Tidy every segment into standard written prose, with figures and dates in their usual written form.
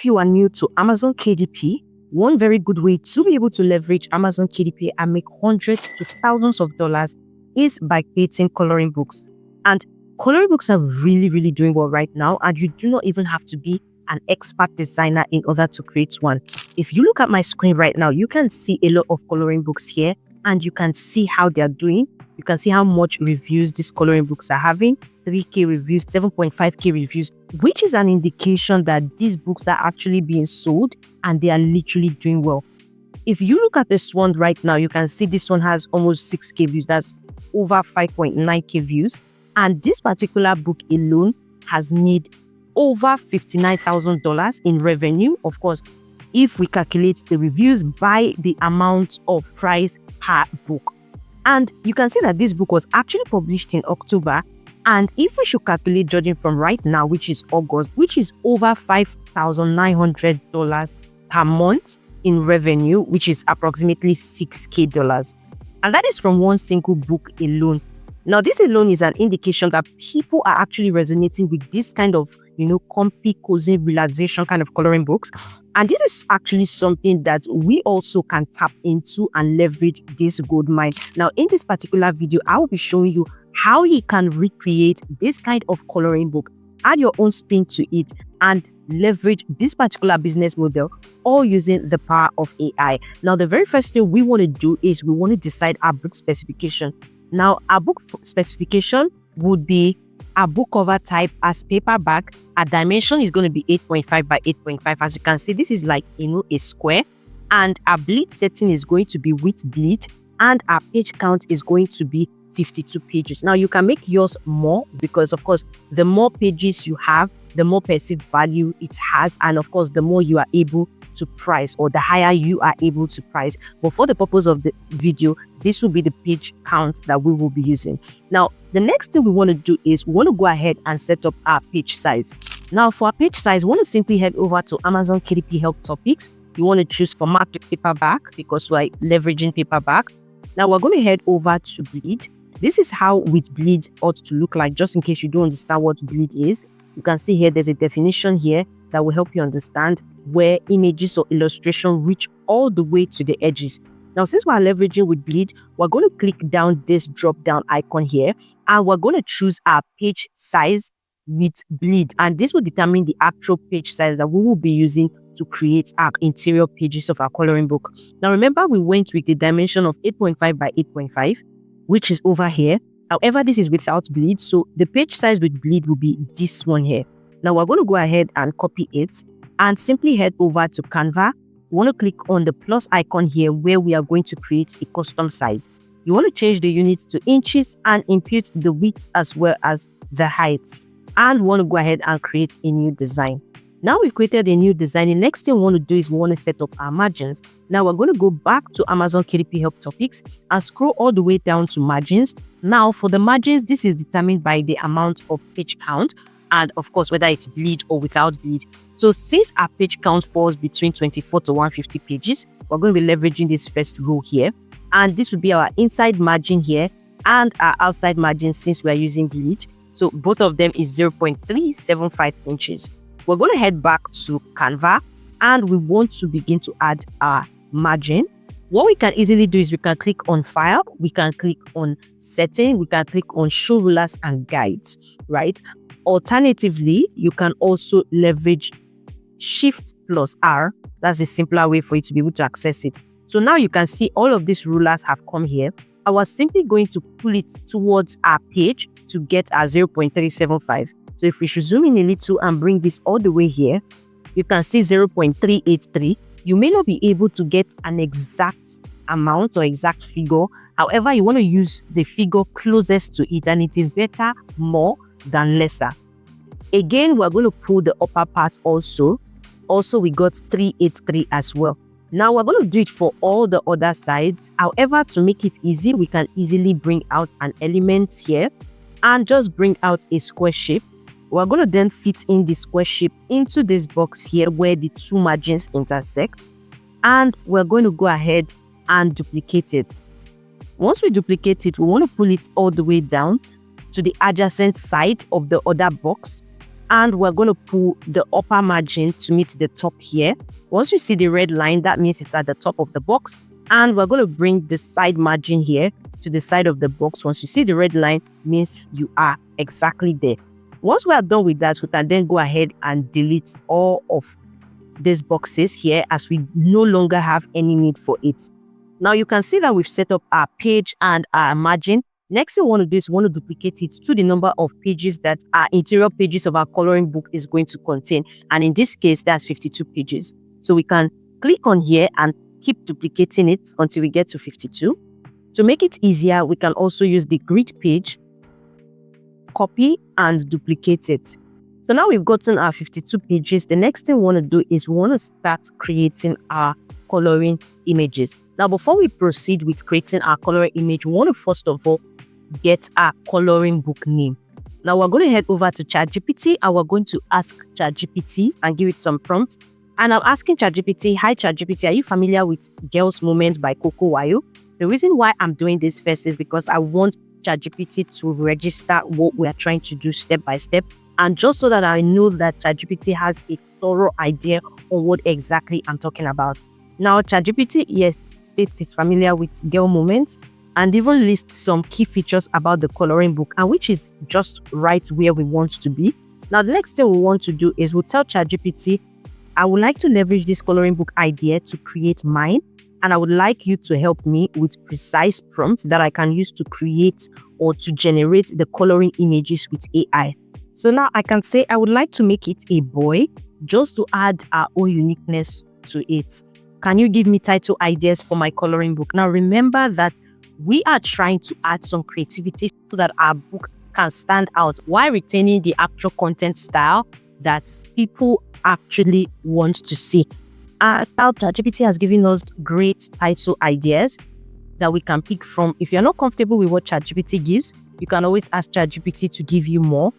If you are new to Amazon KDP, one very good way to be able to leverage Amazon KDP and make hundreds to thousands of dollars is by creating coloring books. And coloring books are really doing well right now, and you do not even have to be an expert designer in order to create one. If you look at my screen right now, you can see a lot of coloring books here, and you can see how they are doing. You can see how much reviews these coloring books are having. 3K reviews, 7.5K reviews, which is an indication that these books are actually being sold and they are literally doing well. If you look at this one right now, you can see this one has almost 6K views. That's over 5.9K views. And this particular book alone has made over $59,000 in revenue. Of course, if we calculate the reviews by the amount of price per book. And you can see that this book was actually published in October. And if we should calculate, judging from right now, which is August, which is over $5,900 per month in revenue, which is approximately $6K. And that is from one single book alone. Now, this alone is an indication that people are actually resonating with this kind of, comfy, cozy, relaxation kind of coloring books. And this is actually something that we also can tap into and leverage this gold mine. Now, in this particular video, I will be showing you how you can recreate this kind of coloring book, add your own spin to it, and leverage this particular business model, all using the power of AI. Now, the very first thing we want to do is we want to decide our book specification. Now, our book specification would be a book cover type as paperback. Our dimension is going to be 8.5 by 8.5. As you can see, this is like, a square. And our bleed setting is going to be with bleed. And our page count is going to be 52 pages. Now, you can make yours more because, of course, the more pages you have, the more perceived value it has. And, of course, the more you are able to price, or the higher you are able to price. But for the purpose of the video, this will be the page count that we will be using. Now, the next thing we want to do is we want to go ahead and set up our page size. Now, for our page size, we want to simply head over to Amazon KDP Help Topics. You want to choose format to paperback because we're leveraging paperback. Now, we're going to head over to bleed. This is how with bleed ought to look like, just in case you don't understand what bleed is. You can see here, there's a definition here that will help you understand where images or illustration reach all the way to the edges. Now, since we're leveraging with bleed, we're going to click down this drop down icon here, and we're going to choose our page size with bleed. And this will determine the actual page size that we will be using to create our interior pages of our coloring book. Now, remember, we went with the dimension of 8.5 by 8.5, which is over here. However, this is without bleed, so the page size with bleed will be this one here. Now, we're going to go ahead and copy it and simply head over to Canva. You want to click on the plus icon here where we are going to create a custom size. You want to change the units to inches and impute the width as well as the height. And we want to go ahead and create a new design. Now we've created a new design. The next thing we want to do is we want to set up our margins. Now we're going to go back to Amazon KDP Help Topics and scroll all the way down to margins. Now for the margins, this is determined by the amount of page count and of course whether it's bleed or without bleed. So since our page count falls between 24 to 150 pages, we're going to be leveraging this first row here. And this will be our inside margin here and our outside margin since we are using bleed. So both of them is 0.375 inches. We're going to head back to Canva and we want to begin to add our margin. What we can easily do is we can click on File, we can click on Setting, we can click on Show Rulers and Guides, right? Alternatively, you can also leverage Shift plus R. That's a simpler way for you to be able to access it. So now you can see all of these rulers have come here. I was simply going to pull it towards our page to get our 0.375. So if we should zoom in a little and bring this all the way here, you can see 0.383. You may not be able to get an exact amount or exact figure. However, you want to use the figure closest to it, and it is better more than lesser. Again, we're going to pull the upper part also. Also, we got 383 as well. Now, we're going to do it for all the other sides. However, to make it easy, we can easily bring out an element here and just bring out a square shape. We're going to then fit in the square shape into this box here where the two margins intersect. And we're going to go ahead and duplicate it. Once we duplicate it, we want to pull it all the way down to the adjacent side of the other box. and we're going to pull the upper margin to meet the top here. Once you see the red line, that means it's at the top of the box, and we're going to bring the side margin here to the side of the box. Once you see the red line, means you are exactly there. Once we are done with that, we can then go ahead and delete all of these boxes here, as we no longer have any need for it. Now you can see that we've set up our page and our margin. Next thing we want to do is we want to duplicate it to the number of pages that our interior pages of our coloring book is going to contain. And in this case, that's 52 pages. So we can click on here and keep duplicating it until we get to 52. To make it easier, we can also use the grid page, copy and duplicate it. So now we've gotten our 52 pages. The next thing we want to do is we want to start creating our coloring images. Now, before we proceed with creating our coloring image, we want to first of all get our coloring book name. Now, we're going to head over to ChatGPT and we're going to ask ChatGPT and give it some prompts. And I'm asking ChatGPT, hi ChatGPT, are you familiar with Girls Moment by Coco Wayo? The reason why I'm doing this first is because I want ChatGPT to register what we are trying to do step by step. And just so that I know that ChatGPT has a thorough idea on what exactly I'm talking about. Now, ChatGPT, yes, states he's familiar with Girl Moment and even lists some key features about the coloring book, and which is just right where we want to be. Now, the next thing we want to do is we'll tell ChatGPT, I would like to leverage this coloring book idea to create mine, and I would like you to help me with precise prompts that I can use to create or to generate the coloring images with AI. So now I can say I would like to make it a boy just to add our own uniqueness to it. Can you give me title ideas for my coloring book? Now, remember that we are trying to add some creativity so that our book can stand out while retaining the actual content style that people actually want to see. Now, ChatGPT has given us great title ideas that we can pick from. If you're not comfortable with what ChatGPT gives, you can always ask ChatGPT to give you more.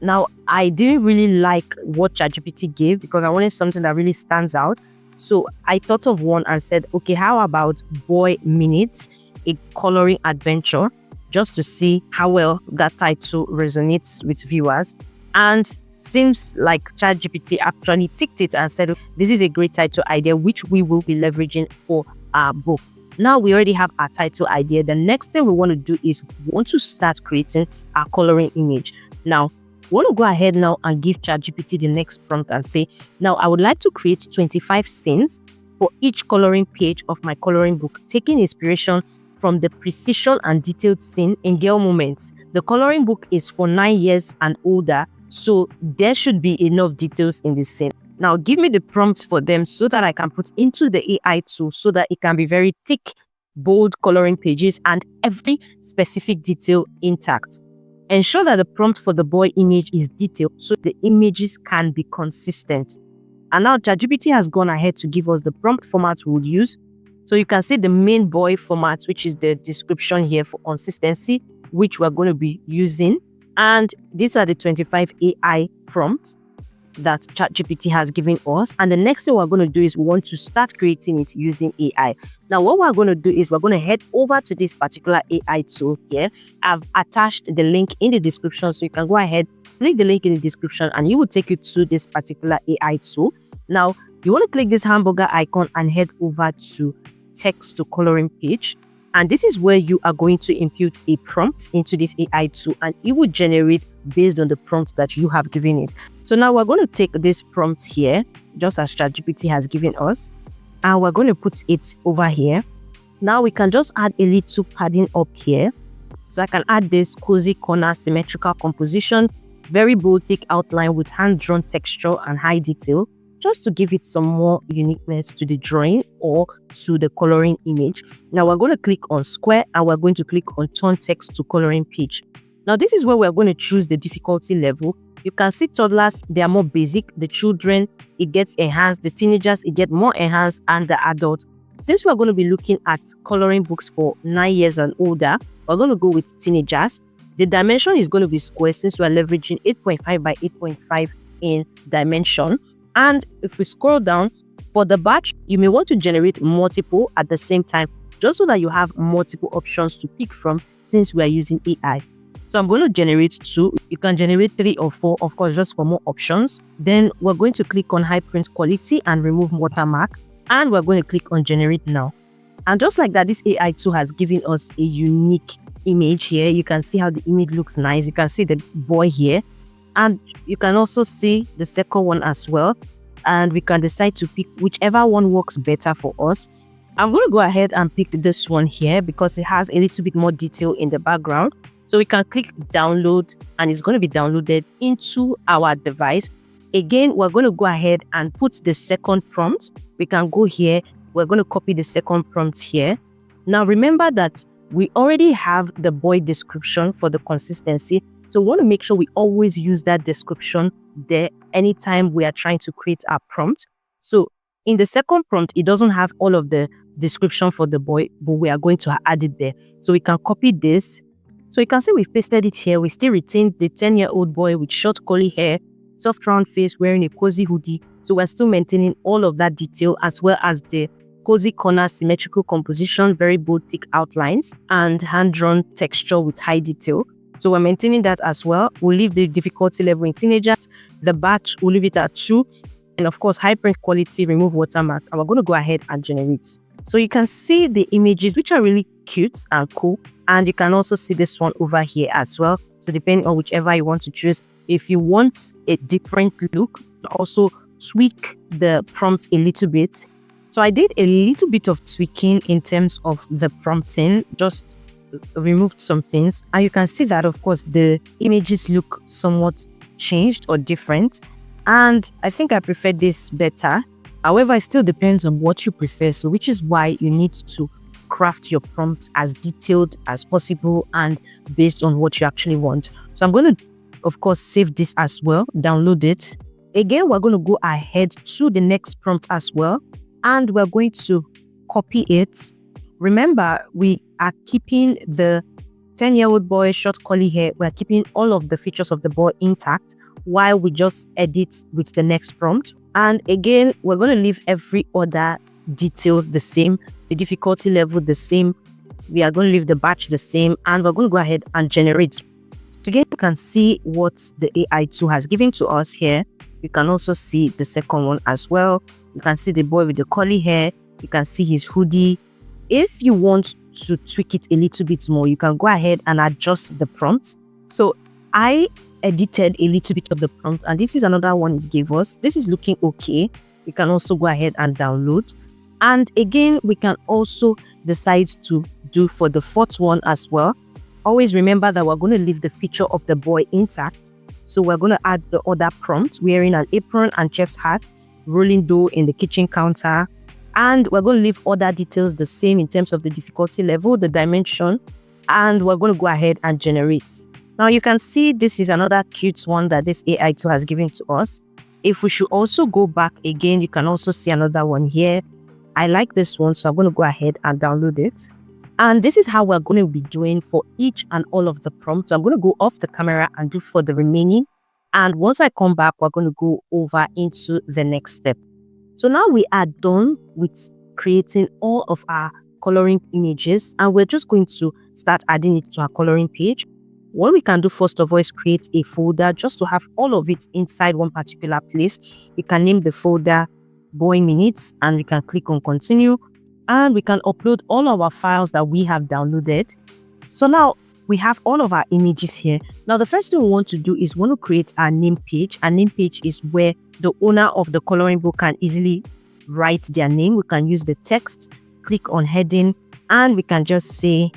Now, I didn't really like what ChatGPT gave because I wanted something that really stands out. So I thought of one and said, okay, how about Boy Minutes, a coloring adventure, just to see how well that title resonates with viewers. And seems like ChatGPT actually ticked it and said, this is a great title idea, which we will be leveraging for our book. Now we already have our title idea. The next thing we want to do is we want to start creating our coloring image. Now, we want to go ahead now and give ChatGPT the next prompt and say, now I would like to create 25 scenes for each coloring page of my coloring book, taking inspiration from the precision and detailed scene in Girl Moments. The coloring book is for 9 years and older, so there should be enough details in the scene. Now give me the prompts for them so that I can put into the AI tool so that it can be very thick, bold coloring pages and every specific detail intact. Ensure that the prompt for the boy image is detailed so the images can be consistent. And now ChatGPT has gone ahead to give us the prompt format we would use. So you can see the main boy format, which is the description here for consistency, which we're going to be using. And these are the 25 AI prompts that ChatGPT has given us. And the next thing we're going to do is we want to start creating it using AI. Now, what we're going to do is we're going to head over to this particular AI tool here. I've attached the link in the description, so you can go ahead, click the link in the description, and it will take you to this particular AI tool. Now, you want to click this hamburger icon and head over to text to coloring page. And this is where you are going to input a prompt into this AI tool, and it will generate based on the prompt that you have given it. So now we're going to take this prompt here, just as ChatGPT has given us, and we're going to put it over here. Now we can just add a little padding up here. So I can add this cozy corner symmetrical composition, very bold thick outline with hand-drawn texture and high detail, just to give it some more uniqueness to the drawing or to the coloring image. Now we're going to click on square and we're going to click on turn text to coloring page. Now this is where we're going to choose the difficulty level. You can see toddlers, they are more basic. The children, it gets enhanced. The teenagers, it gets more enhanced, and the adults. Since we're going to be looking at coloring books for 9 years and older, we're going to go with teenagers. The dimension is going to be square since we're leveraging 8.5 by 8.5 in dimension. And if we scroll down, for the batch, you may want to generate multiple at the same time, just so that you have multiple options to pick from since we are using AI. So I'm going to generate 2. You can generate 3 or 4, of course, just for more options. Then we're going to click on high print quality and remove watermark. And we're going to click on generate now. And just like that, this AI tool has given us a unique image here. You can see how the image looks nice. You can see the boy here. And you can also see the second one as well. And we can decide to pick whichever one works better for us. I'm going to go ahead and pick this one here because it has a little bit more detail in the background. So we can click download and it's going to be downloaded into our device. Again, we're going to go ahead and put the second prompt. We can go here. We're going to copy the second prompt here. Now, remember that we already have the boy description for the consistency. So we want to make sure we always use that description there anytime we are trying to create our prompt. So in the second prompt, it doesn't have all of the description for the boy, but we are going to add it there. So we can copy this. So you can see we've pasted it here. We still retained the 10-year-old boy with short curly hair, soft round face, wearing a cozy hoodie. So we're still maintaining all of that detail as well as the cozy corner, symmetrical composition, very bold, thick outlines, and hand-drawn texture with high detail. So we're maintaining that as well. We'll leave the difficulty level in teenagers. The batch, we'll leave it at 2. And of course, high print quality, remove watermark. And we're going to go ahead and generate. So you can see the images, which are really cute and cool. And you can also see this one over here as well. So depending on whichever you want to choose, if you want a different look, also tweak the prompt a little bit. So I did a little bit of tweaking in terms of the prompting, just removed some things. And you can see that, of course, the images look somewhat changed or different. And I think I prefer this better. However, it still depends on what you prefer. So which is why you need to craft your prompt as detailed as possible and based on what you actually want. So I'm going to, of course, save this as well, download it. Again, we're going to go ahead to the next prompt as well, and we're going to copy it. Remember, we are keeping the 10-year-old boy, short curly hair. We're keeping all of the features of the boy intact while we just edit with the next prompt. And again, we're going to leave every other detail the same, the difficulty level the same. We are going to leave the batch the same, and we're going to go ahead and generate. Again, you can see what the AI tool has given to us here. You can also see the second one as well. You can see the boy with the curly hair. You can see his hoodie. If you want to tweak it a little bit more, you can go ahead and adjust the prompt. So I edited a little bit of the prompt, and this is another one it gave us. This is looking okay. You can also go ahead and download. And again, we can also decide to do for the fourth one as well. Always remember that we're going to leave the feature of the boy intact. So we're going to add the other prompt, wearing an apron and chef's hat, rolling dough in the kitchen counter. And we're going to leave other details the same in terms of the difficulty level, the dimension, and we're going to go ahead and generate. Now you can see this is another cute one that this AI tool has given to us. If we should also go back again, you can also see another one here. I like this one, so I'm going to go ahead and download it. And this is how we're going to be doing for each and all of the prompts. So I'm going to go off the camera and do for the remaining. And once I come back, we're going to go over into the next step. So now we are done with creating all of our coloring images, and we're just going to start adding it to our coloring page. What we can do first of all is create a folder just to have all of it inside one particular place. We can name the folder Boy Minutes, and we can click on continue, and we can upload all of our files that we have downloaded. So now we have all of our images here. Now the first thing we want to do is we want to create our name page. Our name page is where the owner of the coloring book can easily write their name. We can use the text, click on heading, and we can just say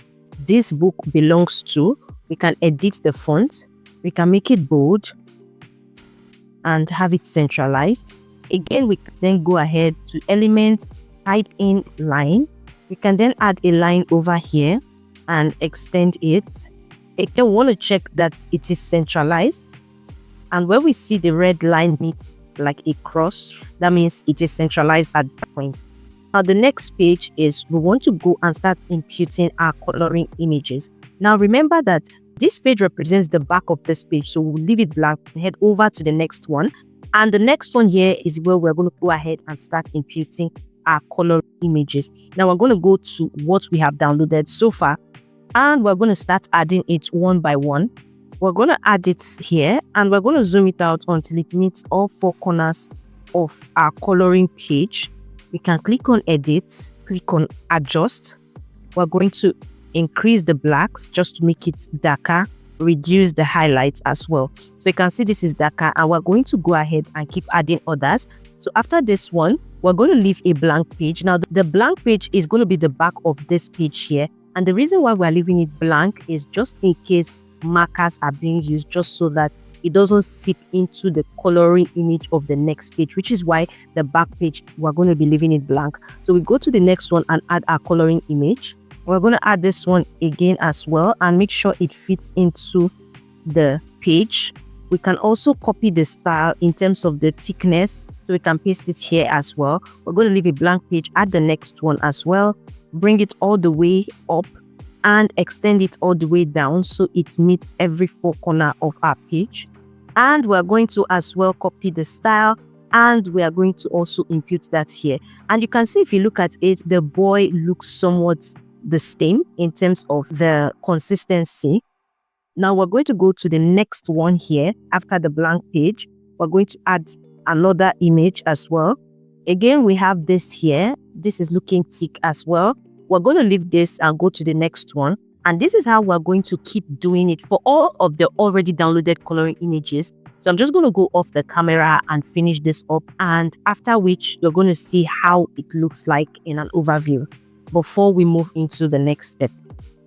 this book belongs to. We can edit the font. We can make it bold and have it centralized. Again, we can then go ahead to elements, type in line. We can then add a line over here and extend it. Again, we want to check that it is centralized. And where we see the red line meets like a cross, that means it is centralized at that point. Now, the next page is we want to go and start imputing our coloring images. Now, remember that this page represents the back of this page, so we'll leave it blank and head over to the next one. And the next one here is where we're going to go ahead and start imputing our color images. Now we're going to go to what we have downloaded so far, and we're going to start adding it one by one. we're going to add it here and we're going to zoom it out until it meets all four corners of our coloring page. We can click on edit, click on adjust. We're going to increase the blacks just to make it darker, reduce the highlights as well. So you can see this is darker and we're going to go ahead and keep adding others. So after this one, we're going to leave a blank page. Now the blank page is going to be the back of this page here. And the reason why we're leaving it blank is just in case markers are being used, just so that it doesn't seep into the coloring image of the next page, which is why the back page, we're going to be leaving it blank. So we go to the next one and add our coloring image. We're going to add this one again as well and make sure it fits into the page. We can also copy the style in terms of the thickness, so we can paste it here as well. We're going to leave a blank page, add the next one as well, bring it all the way up and extend it all the way down so it meets every four corner of our page. And we're going to as well copy the style and we are going to also impute that here. And you can see if you look at it, the boy looks somewhat the same in terms of the consistency. Now we're going to go to the next one here. After the blank page, we're going to add another image as well. Again, we have this here. This is looking thick as well. We're going to leave this and go to the next one. And this is how we're going to keep doing it for all of the already downloaded coloring images. So I'm just going to go off the camera and finish this up. And after which, you're going to see how it looks like in an overview before we move into the next step.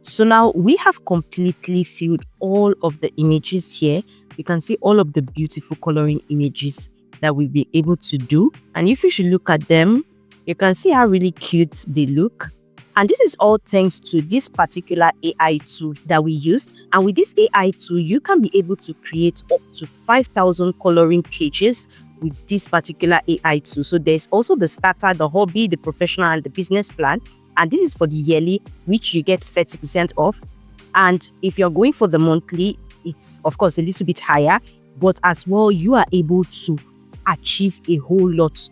So now we have completely filled all of the images here. You can see all of the beautiful coloring images that we'll be able to do. And if you should look at them, you can see how really cute they look. And this is all thanks to this particular AI tool that we used. And with this AI tool, you can be able to create up to 5,000 coloring pages with this particular AI tool. So there's also the starter, the hobby, the professional, and the business plan. And this is for the yearly, which you get 30% off. And if you're going for the monthly, it's of course a little bit higher, but as well, you are able to achieve a whole lot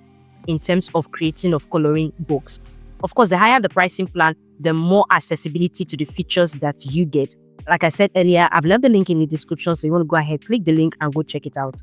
in terms of creating of coloring books. Of course, the higher the pricing plan, the more accessibility to the features that you get. Like I said earlier, I've left the link in the description, so you want to go ahead, click the link and go check it out.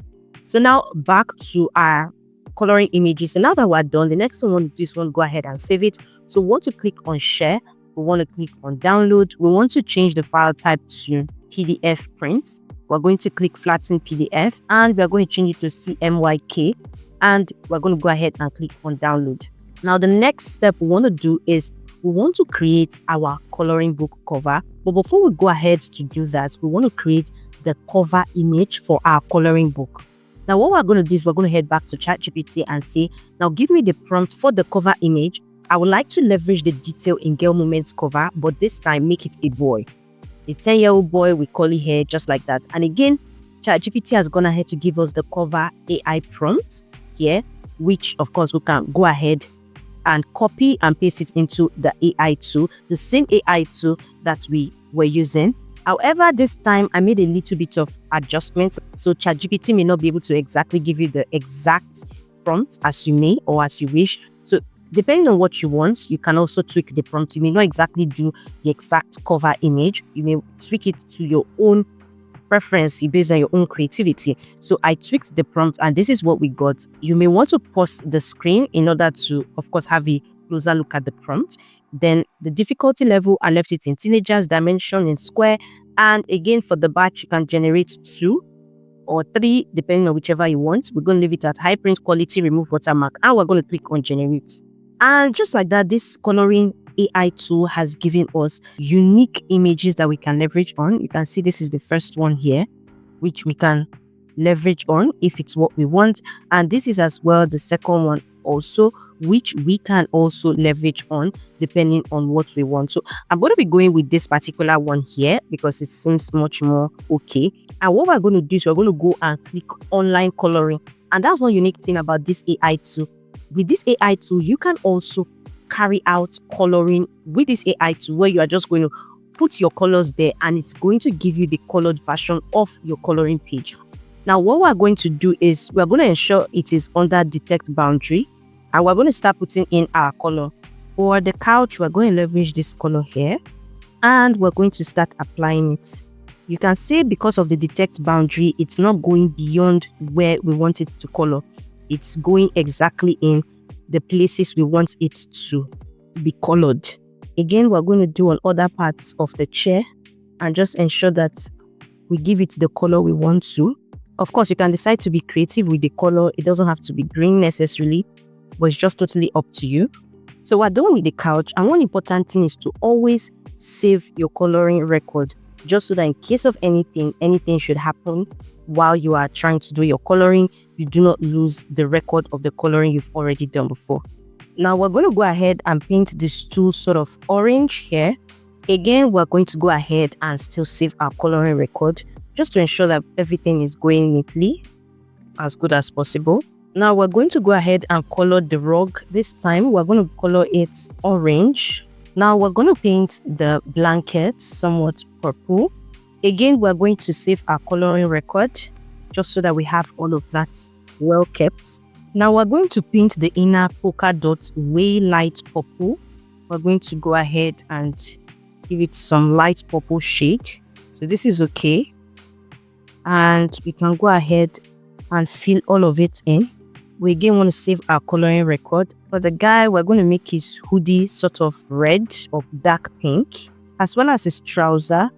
So now back to our coloring images. So now that we're done, the next thing we want to do is go ahead and save it. So we want to click on share. We want to click on download. We want to change the file type to PDF print. We're going to click flatten PDF and we're going to change it to CMYK. And we're going to go ahead and click on download. Now, the next step we want to do is we want to create our coloring book cover. But before we go ahead to do that, we want to create the cover image for our coloring book. Now, what we're going to do is we're going to head back to ChatGPT and say, now give me the prompt for the cover image. I would like to leverage the detail in Girl Moments cover, but this time make it a boy. A 10-year-old boy with curly hair, just like that. And again, ChatGPT has gone ahead to give us the cover AI prompt here, which of course we can go ahead and copy and paste it into the AI tool, the same AI tool that we were using. However, this time I made a little bit of adjustments, so ChatGPT may not be able to exactly give you the exact prompt as you may or as you wish. So depending on what you want, you can also tweak the prompt. You may not exactly do the exact cover image. You may tweak it to your own preference based on your own creativity. So I tweaked the prompt and this is what we got. You may want to pause the screen in order to, of course, have a closer look at the prompt. Then the difficulty level, I left it in teenagers, dimension in square. And again, for the batch, you can generate 2 or 3, depending on whichever you want. We're going to leave it at high print quality, remove watermark, and we're going to click on generate. And just like that, this coloring AI tool has given us unique images that we can leverage on. You can see this is the first one here, which we can leverage on if it's what we want. And this is as well the second one also, which we can also leverage on depending on what we want. So I'm going to be going with this particular one here because it seems much more okay. And what we're going to do is we're going to go and click online coloring. And that's one unique thing about this AI tool. With this AI tool, you can also carry out coloring with this AI tool where you are just going to put your colors there and it's going to give you the colored version of your coloring page. Now, what we're going to do is we're going to ensure it is under detect boundary and we're going to start putting in our color. For the couch, we're going to leverage this color here and we're going to start applying it. You can see because of the detect boundary, it's not going beyond where we want it to color. It's going exactly in the places we want it to be colored. Again, we're going to do on other parts of the chair and just ensure that we give it the color we want to. Of course, you can decide to be creative with the color. It doesn't have to be green necessarily, but it's just totally up to you. So we're done with the couch, and one important thing is to always save your coloring record, just so that in case of anything should happen while you are trying to do your coloring, you do not lose the record of the coloring you've already done before. Now we're going to go ahead and paint this two sort of orange here. Again, we're going to go ahead and still save our coloring record, just to ensure that everything is going neatly, as good as possible. Now we're going to go ahead and color the rug. This time we're going to color it orange. Now we're going to paint the blanket somewhat purple. Again, we're going to save our coloring record, just so that we have all of that well kept. Now we're going to paint the inner polka dot way light purple. We're going to go ahead and give it some light purple shade. So this is okay. And we can go ahead and fill all of it in. We again want to save our coloring record. For the guy, we're going to make his hoodie sort of red or dark pink, as well as his trouser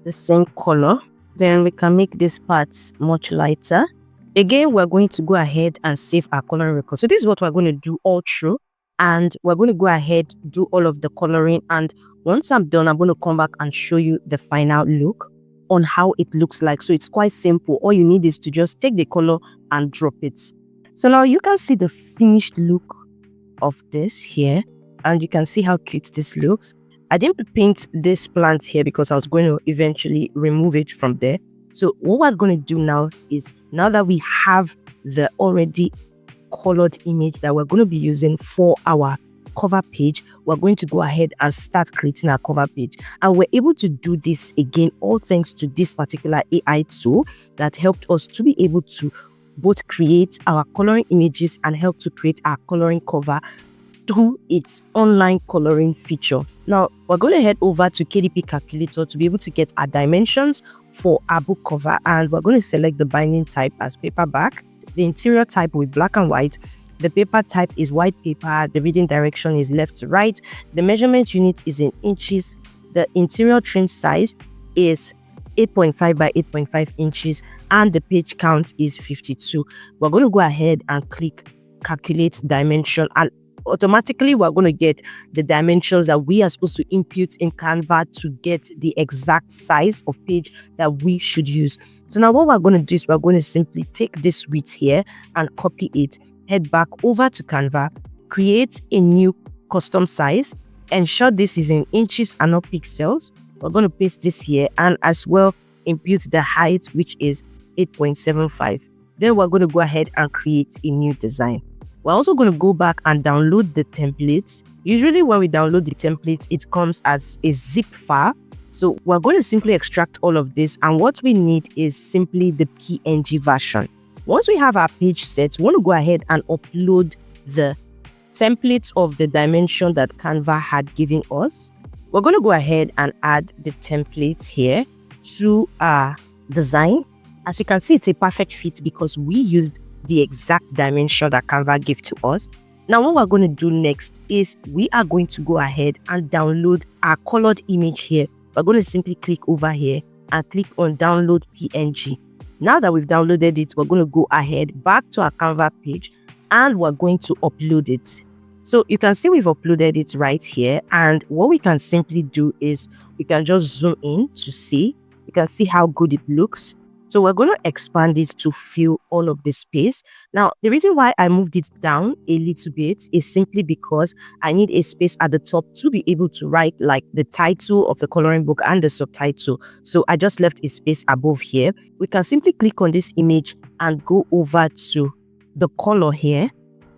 the same color. Then we can make these parts much lighter. Again, we're going to go ahead and save our coloring record. So this is what we're going to do all through. And we're going to go ahead, do all of the coloring. And once I'm done, I'm going to come back and show you the final look on how it looks like. So it's quite simple. All you need is to just take the color and drop it. So now you can see the finished look of this here. And you can see how cute this looks. I didn't paint this plant here because I was going to eventually remove it from there. So what we're going to do now is, now that we have the already colored image that we're going to be using for our cover page, we're going to go ahead and start creating our cover page. And we're able to do this again, all thanks to this particular AI tool that helped us to be able to both create our coloring images and help to create our coloring cover through its online coloring feature. Now, we're going to head over to KDP calculator to be able to get our dimensions for our book cover, and we're going to select the binding type as paperback. The interior type will be black and white. The paper type is white paper. The reading direction is left to right. The measurement unit is in inches. The interior trim size is 8.5 by 8.5 inches, and the page count is 52. We're going to go ahead and click calculate dimension, and automatically we're going to get the dimensions that we are supposed to input in Canva to get the exact size of page that we should use. So now what we're going to do is we're going to simply take this width here and copy it, head back over to Canva, create a new custom size, ensure this is in inches and not pixels. We're going to paste this here and as well input the height, which is 8.75. Then we're going to go ahead and create a new design. We're also going to go back and download the templates. Usually when we download the template, it comes as a zip file. So we're going to simply extract all of this, and what we need is simply the PNG version. Once we have our page set, we want to go ahead and upload the template of the dimension that Canva had given us. We're going to go ahead and add the template here to our design. As you can see, it's a perfect fit because we used the exact dimension that Canva gave to us. Now what we're going to do next is we are going to go ahead and download our colored image here. We're going to simply click over here and click on download PNG. Now that we've downloaded it, we're going to go ahead back to our Canva page and we're going to upload it. So you can see we've uploaded it right here, and what we can simply do is we can just zoom in to see. You can see how good it looks. So we're going to expand it to fill all of the space. Now, the reason why I moved it down a little bit is simply because I need a space at the top to be able to write like the title of the coloring book and the subtitle. So I just left a space above here. We can simply click on this image and go over to the color here.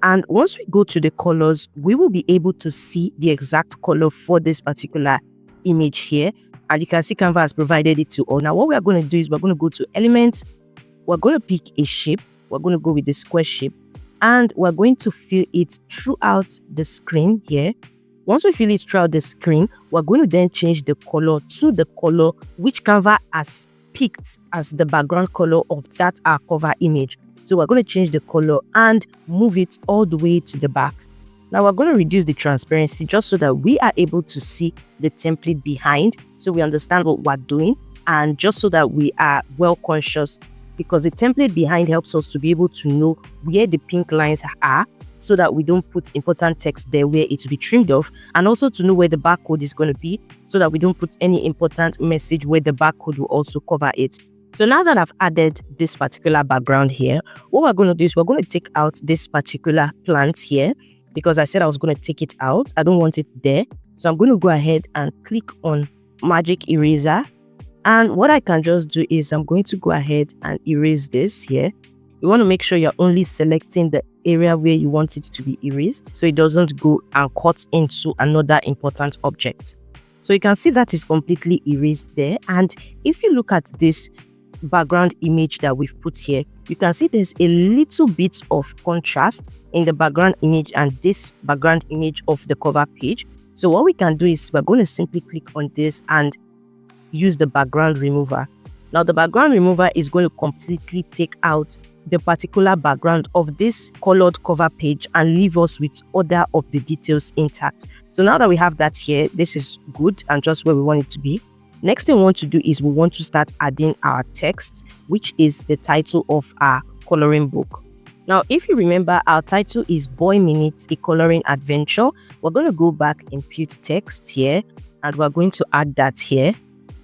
And once we go to the colors, we will be able to see the exact color for this particular image here. And you can see Canva has provided it to all. Now, what we are going to do is we're going to go to elements. We're going to pick a shape. We're going to go with the square shape. And we're going to fill it throughout the screen here. Once we fill it throughout the screen, we're going to then change the color to the color which Canva has picked as the background color of that our cover image. So we're going to change the color and move it all the way to the back. Now we're going to reduce the transparency just so that we are able to see the template behind, so we understand what we're doing, and just so that we are well conscious, because the template behind helps us to be able to know where the pink lines are, so that we don't put important text there where it will be trimmed off, and also to know where the barcode is going to be, so that we don't put any important message where the barcode will also cover it. So now that I've added this particular background here, what we're going to do is we're going to take out this particular plant here, because I said I was going to take it out. I don't want it there. So I'm going to go ahead and click on Magic Eraser. And what I can just do is I'm going to go ahead and erase this here. You want to make sure you're only selecting the area where you want it to be erased, so it doesn't go and cut into another important object. So you can see that is completely erased there. And if you look at this background image that we've put here, you can see there's a little bit of contrast in the background image and this background image of the cover page. So what we can do is we're going to simply click on this and use the background remover. Now the background remover is going to completely take out the particular background of this colored cover page and leave us with other of the details intact. So now that we have that here, this is good and just where we want it to be. Next thing we want to do is we want to start adding our text, which is the title of our coloring book. Now, if you remember, our title is Boy Minutes, a Coloring Adventure. We're going to go back, input text here, and we're going to add that here.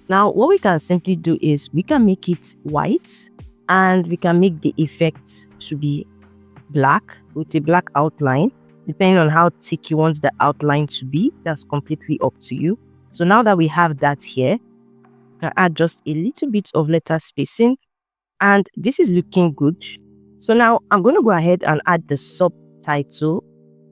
Now, what we can simply do is we can make it white, and we can make the effect to be black with a black outline. Depending on how thick you want the outline to be, that's completely up to you. So now that we have that here, we can add just a little bit of letter spacing, and this is looking good. So now I'm going to go ahead and add the subtitle.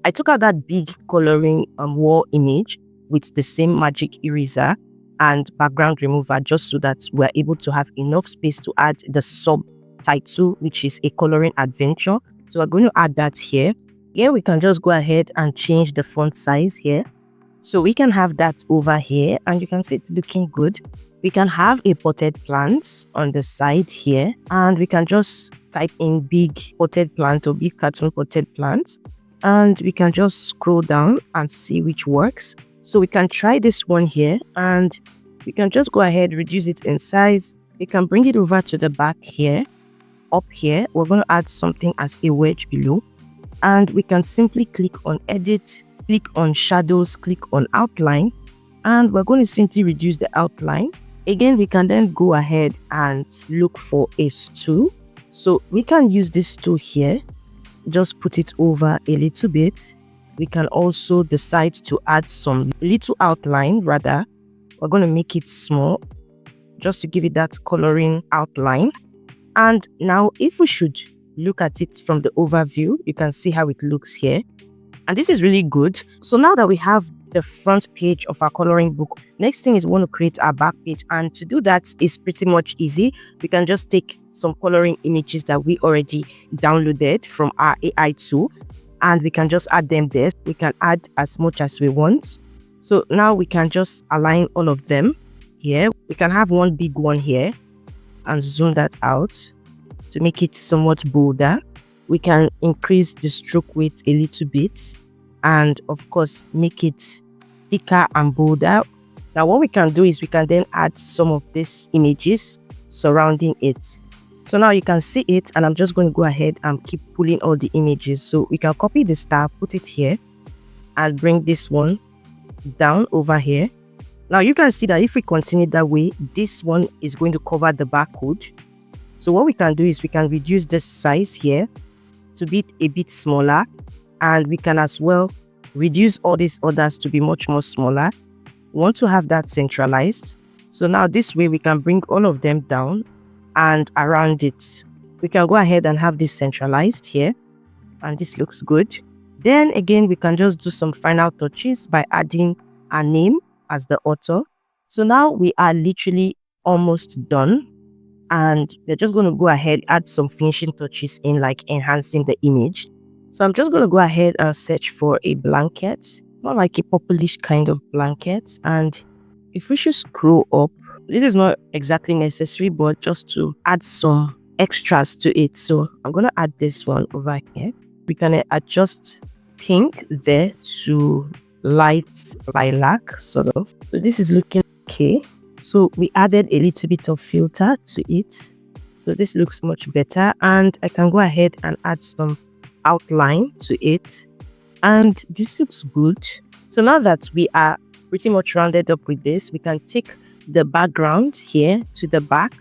I took out that big coloring wall image with the same magic eraser and background remover, just so that we're able to have enough space to add the subtitle, which is a coloring adventure. So we're going to add that here. Here we can just go ahead and change the font size here. So we can have that over here, and you can see it's looking good. We can have a potted plant on the side here, and we can just type in big potted plant or big cartoon potted plant, and we can just scroll down and see which works. So we can try this one here, and we can just go ahead, reduce it in size. We can bring it over to the back here. Up here, we're going to add something as a wedge below, and we can simply click on edit, click on shadows, click on outline, and we're going to simply reduce the outline. Again, we can then go ahead and look for a stool. So we can use this tool here, just put it over a little bit. We can also decide to add some little outline. Rather, we're going to make it small just to give it that coloring outline. And now if we should look at it from the overview, you can see how it looks here. And this is really good. So now that we have the front page of our coloring book, next thing is we want to create our back page. And to do that is pretty much easy. We can just take some coloring images that we already downloaded from our AI tool, and we can just add them there. We can add as much as we want. So now we can just align all of them here. We can have one big one here and zoom that out to make it somewhat bolder. We can increase the stroke weight a little bit, and of course make it thicker and bolder. Now what we can do is we can then add some of these images surrounding it. So now you can see it, and I'm just going to go ahead and keep pulling all the images. So we can copy the star, put it here, and bring this one down over here. Now you can see that if we continue that way, this one is going to cover the barcode. So what we can do is we can reduce the size here to be a bit smaller, and we can as well reduce all these others to be much more smaller. We want to have that centralized. So now this way we can bring all of them down and around it. We can go ahead and have this centralized here, and this looks good. Then again, we can just do some final touches by adding a name as the author. So now we are literally almost done, and we're just going to go ahead, add some finishing touches in, like enhancing the image. So I'm just going to go ahead and search for a blanket, more like a purplish kind of blanket. And if we should scroll up, this is not exactly necessary, but just to add some extras to it. So I'm going to add this one over here. We can adjust pink there to light lilac sort of. So this is looking okay. So we added a little bit of filter to it. So this looks much better, and I can go ahead and add some outline to it, and this looks good. So now that we are pretty much rounded up with this, we can take the background here to the back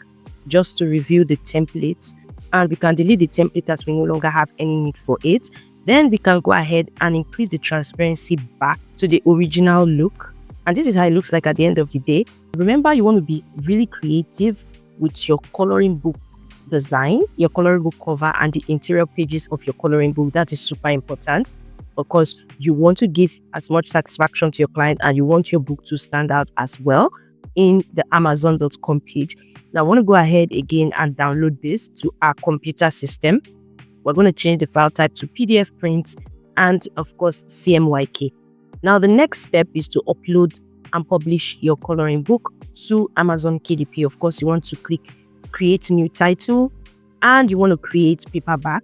just to review the templates, and we can delete the template as we no longer have any need for it. Then we can go ahead and increase the transparency back to the original look, and this is how it looks like at the end of the day. Remember, you want to be really creative with your coloring book design, your coloring book cover, and the interior pages of your coloring book. That is super important because you want to give as much satisfaction to your client, and you want your book to stand out as well in the Amazon.com page. Now I want to go ahead again and download this to our computer system. We're going to change the file type to PDF print and of course CMYK. Now the next step is to upload and publish your coloring book to Amazon KDP. Of course, you want to click create new title, and you want to create paperback.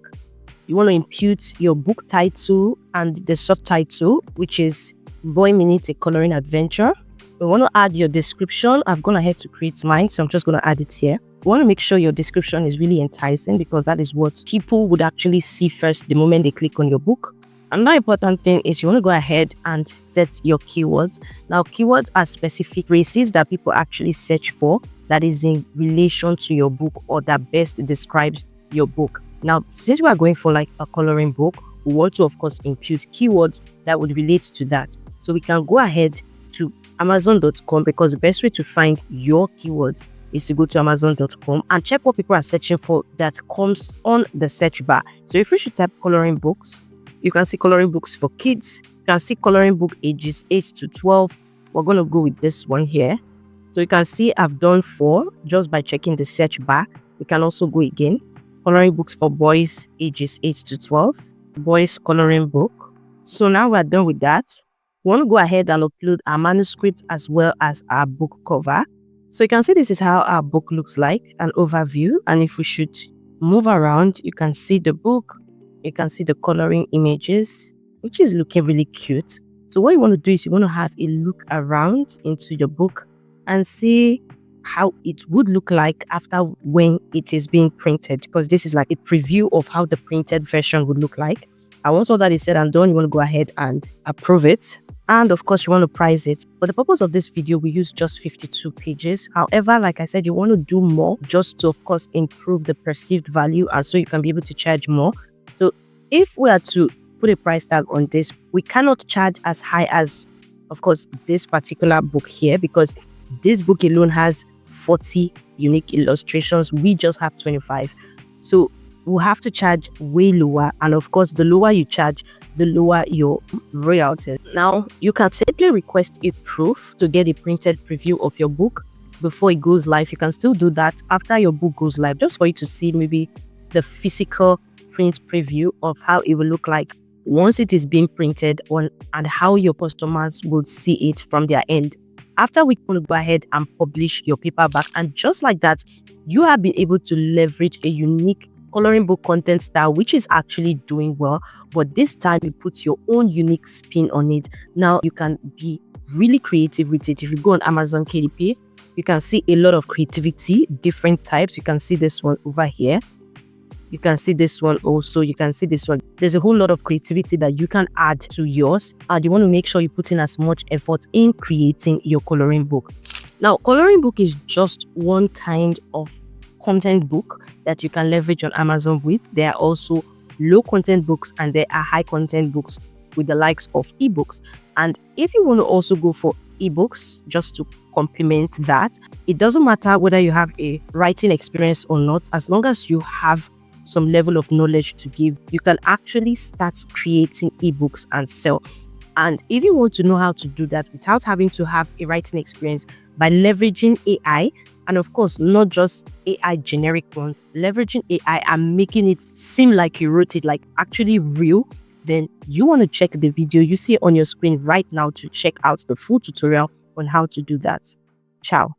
You want to impute your book title and the subtitle, which is Boy Minute, a Coloring Adventure. We want to add your description. I've gone ahead to create mine, so I'm just going to add it here. You want to make sure your description is really enticing, because that is what people would actually see first the moment they click on your book. Another important thing is you want to go ahead and set your keywords. Now, keywords are specific phrases that people actually search for that is in relation to your book or that best describes your book. Now, since we are going for like a coloring book, we want to, of course, impute keywords that would relate to that. So we can go ahead to Amazon.com, because the best way to find your keywords is to go to Amazon.com and check what people are searching for that comes on the search bar. So if we should type coloring books, you can see coloring books for kids. You can see coloring book ages 8 to 12. We're going to go with this one here. So you can see I've done 4 just by checking the search bar. We can also go again. Coloring books for boys ages 8 to 12. Boys coloring book. So now we're done with that. We want to go ahead and upload our manuscript as well as our book cover. So you can see this is how our book looks like, an overview. And if we should move around, you can see the book. You can see the coloring images, which is looking really cute. So what you want to do is you want to have a look around into your book and see how it would look like after when it is being printed, because this is like a preview of how the printed version would look like. And once all that is said and done, you want to go ahead and approve it. And of course, you want to price it. For the purpose of this video, we use just 52 pages. However, like I said, you want to do more just to, of course, improve the perceived value, and so you can be able to charge more. So if we are to put a price tag on this, we cannot charge as high as, of course, this particular book here, because this book alone has 40 unique illustrations. We just have 25. So we'll have to charge way lower. And of course, the lower you charge, the lower your royalties. Now, you can simply request a proof to get a printed preview of your book before it goes live. You can still do that after your book goes live, just for you to see maybe the physical print preview of how it will look like once it is being printed on, and how your customers will see it from their end. After we will go ahead and publish your paperback, and just like that, you have been able to leverage a unique coloring book content style, which is actually doing well, but this time you put your own unique spin on it. Now you can be really creative with it. If you go on Amazon KDP, you can see a lot of creativity, different types. You can see this one over here. You can see this one also. You can see this one. There's a whole lot of creativity that you can add to yours, and you want to make sure you put in as much effort in creating your coloring book. Now, coloring book is just one kind of content book that you can leverage on Amazon with. There are also low content books and there are high content books with the likes of ebooks. And if you want to also go for ebooks just to complement that, it doesn't matter whether you have a writing experience or not, as long as you have some level of knowledge to give, you can actually start creating ebooks and sell. And if you want to know how to do that without having to have a writing experience, by leveraging AI, and of course, not just AI generic ones, leveraging AI and making it seem like you wrote it, like actually real, then you want to check the video you see on your screen right now to check out the full tutorial on how to do that. Ciao.